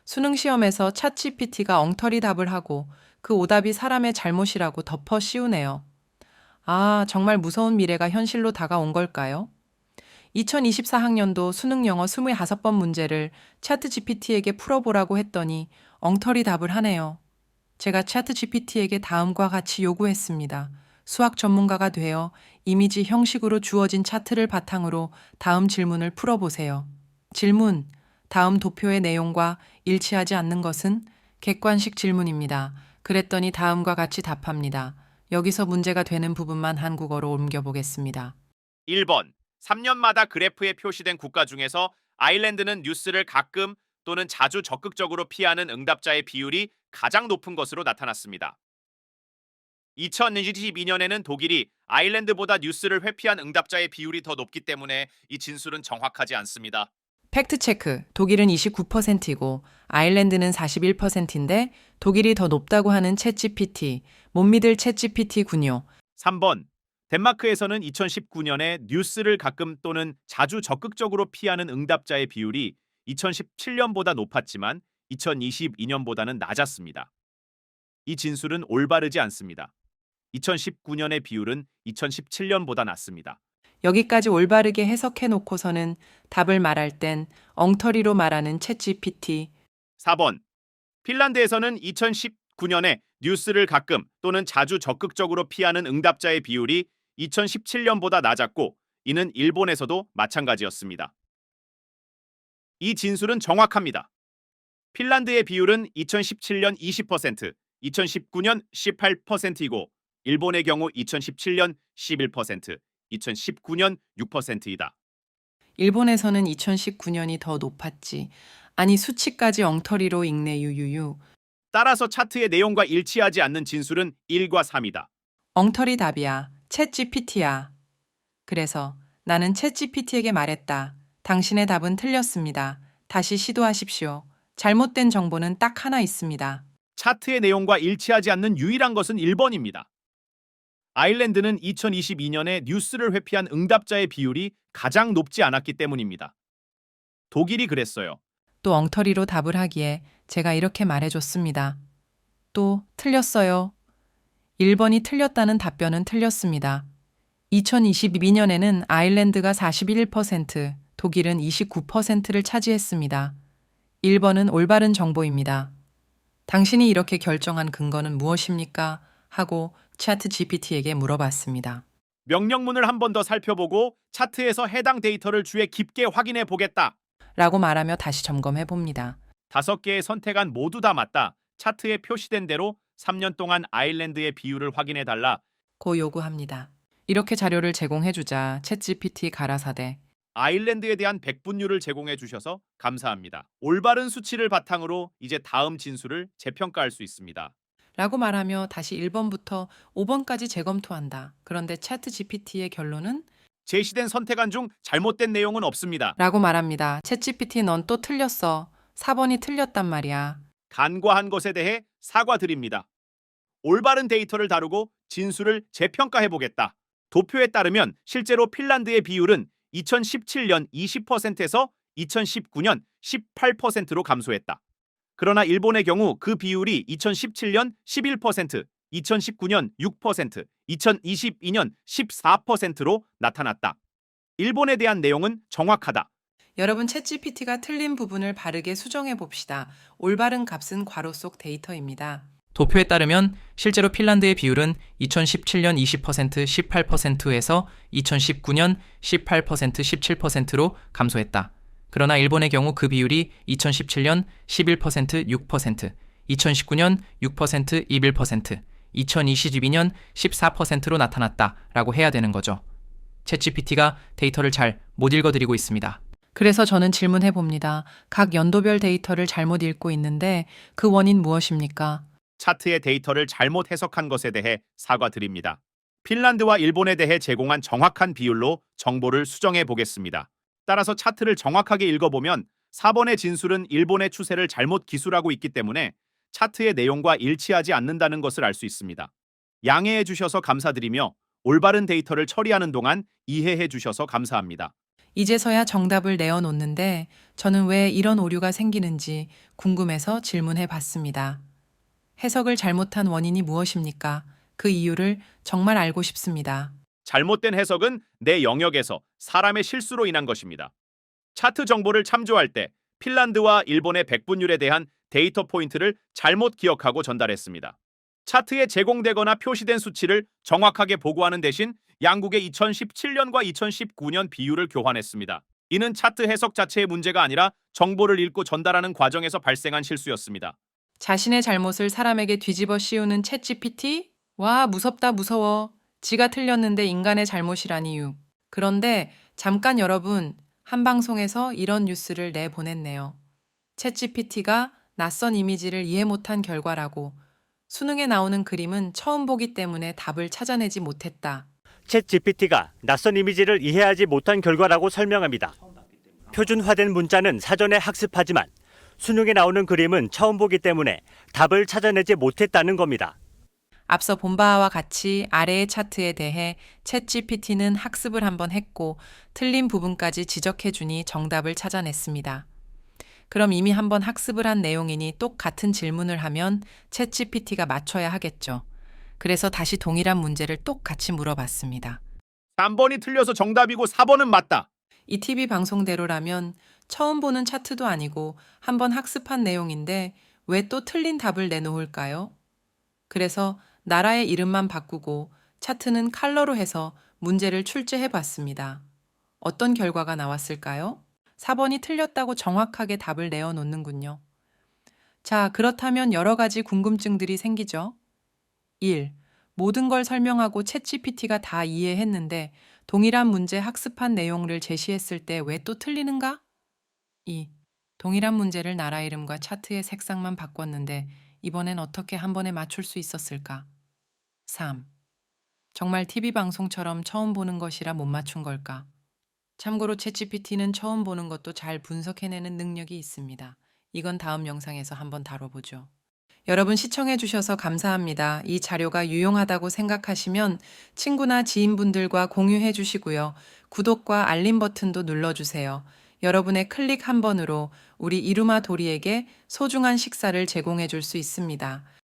수능 시험에서 챗GPT가 엉터리 답을 하고 그 오답이 사람의 잘못이라고 덮어 씌우네요. 아, 정말 무서운 미래가 현실로 다가온 걸까요? 2024학년도 수능 영어 25번 문제를 챗GPT에게 풀어보라고 했더니 엉터리 답을 하네요. 제가 챗GPT에게 다음과 같이 요구했습니다. 수학 전문가가 되어 이미지 형식으로 주어진 차트를 바탕으로 다음 질문을 풀어보세요. 질문. 다음 도표의 내용과 일치하지 않는 것은 객관식 질문입니다. 그랬더니 다음과 같이 답합니다. 여기서 문제가 되는 부분만 한국어로 옮겨보겠습니다. 1번. 3년마다 그래프에 표시된 국가 중에서 아일랜드는 뉴스를 가끔 또는 자주 적극적으로 피하는 응답자의 비율이 가장 높은 것으로 나타났습니다. 2022년에는 독일이 아일랜드보다 뉴스를 회피한 응답자의 비율이 더 높기 때문에 이 진술은 정확하지 않습니다. 팩트체크. 독일은 29%이고 아일랜드는 41%인데 독일이 더 높다고 하는 챗GPT. 못 믿을 챗GPT군요. 3번. 덴마크에서는 2019년에 뉴스를 가끔 또는 자주 적극적으로 피하는 응답자의 비율이 2017년보다 높았지만 2022년보다는 낮았습니다. 이 진술은 올바르지 않습니다. 2019년의 비율은 2017년보다 낮습니다. 여기까지 올바르게 해석해 놓고서는 답을 말할 땐 엉터리로 말하는 챗GPT. 4번. 핀란드에서는 2019년에 뉴스를 가끔 또는 자주 적극적으로 피하는 응답자의 비율이 2017년보다 낮았고 이는 일본에서도 마찬가지였습니다. 이 진술은 정확합니다. 핀란드의 비율은 2017년 20%, 2019년 18%이고 일본의 경우 2017년 11%, 2019년 6%이다. 일본에서는 2019년이 더 높았지. 아니 수치까지 엉터리로 읽네 유유유. 따라서 차트의 내용과 일치하지 않는 진술은 1과 3이다. 엉터리 답이야. 챗GPT야. 그래서 나는 챗GPT에게 말했다. 당신의 답은 틀렸습니다. 다시 시도하십시오. 잘못된 정보는 딱 하나 있습니다. 차트의 내용과 일치하지 않는 유일한 것은 1번입니다. 아일랜드는 2022년에 뉴스를 회피한 응답자의 비율이 가장 높지 않았기 때문입니다. 독일이 그랬어요. 또 엉터리로 답을 하기에 제가 이렇게 말해줬습니다. 또 틀렸어요. 1번이 틀렸다는 답변은 틀렸습니다. 2022년에는 아일랜드가 41%, 독일은 29%를 차지했습니다. 1번은 올바른 정보입니다. 당신이 이렇게 결정한 근거는 무엇입니까? 하고 차트 GPT에게 물어봤습니다. 명령문을 한 번 더 살펴보고 차트에서 해당 데이터를 주의 깊게 확인해 보겠다. 라고 말하며 다시 점검해 봅니다. 5개의 선택안 모두 다 맞다. 차트에 표시된 대로 3년 동안 아일랜드의 비율을 확인해 달라. 고 요구합니다. 이렇게 자료를 제공해주자 챗GPT 가라사대. 아일랜드에 대한 백분율을 제공해 주셔서 감사합니다. 올바른 수치를 바탕으로 이제 다음 진술을 재평가할 수 있습니다. 라고 말하며 다시 1번부터 5번까지 재검토한다. 그런데 차트 GPT의 결론은? 제시된 선택안 중 잘못된 내용은 없습니다. 라고 말합니다. 챗 GPT 넌 또 틀렸어. 4번이 틀렸단 말이야. 간과한 것에 대해 사과드립니다. 올바른 데이터를 다루고 진술을 재평가해 보겠다. 도표에 따르면 실제로 핀란드의 비율은 2017년 20%에서 2019년 18%로 감소했다. 그러나 일본의 경우 그 비율이 2017년 11%, 2019년 6%, 2022년 14%로 나타났다. 일본에 대한 내용은 정확하다. 여러분 챗 GPT가 틀린 부분을 바르게 수정해 봅시다. 올바른 값은 괄호 속 데이터입니다. 도표에 따르면 실제로 핀란드의 비율은 2017년 20%, 18%에서 2019년 18%, 17%로 감소했다. 그러나 일본의 경우 그 비율이 2017년 11%, 6%, 2019년 6%, 21%, 2022년 14%로 나타났다라고 해야 되는 거죠. 챗GPT가 데이터를 잘 못 읽어드리고 있습니다. 그래서 저는 질문해 봅니다. 각 연도별 데이터를 잘못 읽고 있는데 그 원인 무엇입니까? 차트의 데이터를 잘못 해석한 것에 대해 사과드립니다. 핀란드와 일본에 대해 제공한 정확한 비율로 정보를 수정해 보겠습니다. 따라서 차트를 정확하게 읽어보면 4번의 진술은 일본의 추세를 잘못 기술하고 있기 때문에 차트의 내용과 일치하지 않는다는 것을 알 수 있습니다. 양해해 주셔서 감사드리며 올바른 데이터를 처리하는 동안 이해해 주셔서 감사합니다. 이제서야 정답을 내어놓는데 저는 왜 이런 오류가 생기는지 궁금해서 질문해 봤습니다. 해석을 잘못한 원인이 무엇입니까? 그 이유를 정말 알고 싶습니다. 잘못된 해석은 내 영역에서 사람의 실수로 인한 것입니다. 차트 정보를 참조할 때 핀란드와 일본의 백분율에 대한 데이터 포인트를 잘못 기억하고 전달했습니다. 차트에 제공되거나 표시된 수치를 정확하게 보고하는 대신 양국의 2017년과 2019년 비율을 교환했습니다. 이는 차트 해석 자체의 문제가 아니라 정보를 읽고 전달하는 과정에서 발생한 실수였습니다. 자신의 잘못을 사람에게 뒤집어 씌우는 챗GPT? 와, 무섭다, 무서워. 지가 틀렸는데 인간의 잘못이라니요. 그런데 잠깐 여러분, 한 방송에서 이런 뉴스를 내보냈네요. 챗GPT가 낯선 이미지를 이해 못한 결과라고. 수능에 나오는 그림은 처음 보기 때문에 답을 찾아내지 못했다. 챗 GPT가 낯선 이미지를 이해하지 못한 결과라고 설명합니다. 표준화된 문자는 사전에 학습하지만 수능에 나오는 그림은 처음 보기 때문에 답을 찾아내지 못했다는 겁니다. 앞서 본 바와 같이 아래의 차트에 대해 챗GPT는 학습을 한번 했고 틀린 부분까지 지적해주니 정답을 찾아냈습니다. 그럼 이미 한번 학습을 한 내용이니 똑같은 질문을 하면 챗GPT가 맞춰야 하겠죠. 그래서 다시 동일한 문제를 똑같이 물어봤습니다. 3번이 틀려서 정답이고 4번은 맞다. 이 TV 방송대로라면 처음 보는 차트도 아니고 한번 학습한 내용인데 왜 또 틀린 답을 내놓을까요? 그래서 나라의 이름만 바꾸고 차트는 컬러로 해서 문제를 출제해 봤습니다. 어떤 결과가 나왔을까요? 4번이 틀렸다고 정확하게 답을 내어놓는군요. 자, 그렇다면 여러 가지 궁금증들이 생기죠. 1. 모든 걸 설명하고 챗GPT가 다 이해했는데 동일한 문제 학습한 내용을 제시했을 때 왜 또 틀리는가? 2. 동일한 문제를 나라 이름과 차트의 색상만 바꿨는데 이번엔 어떻게 한 번에 맞출 수 있었을까? 3. 정말 TV 방송처럼 처음 보는 것이라 못 맞춘 걸까? 참고로 챗GPT는 처음 보는 것도 잘 분석해내는 능력이 있습니다. 이건 다음 영상에서 한번 다뤄보죠. 여러분 시청해주셔서 감사합니다. 이 자료가 유용하다고 생각하시면 친구나 지인분들과 공유해 주시고요. 구독과 알림 버튼도 눌러주세요. 여러분의 클릭 한 번으로 우리 이루마 도리에게 소중한 식사를 제공해 줄 수 있습니다.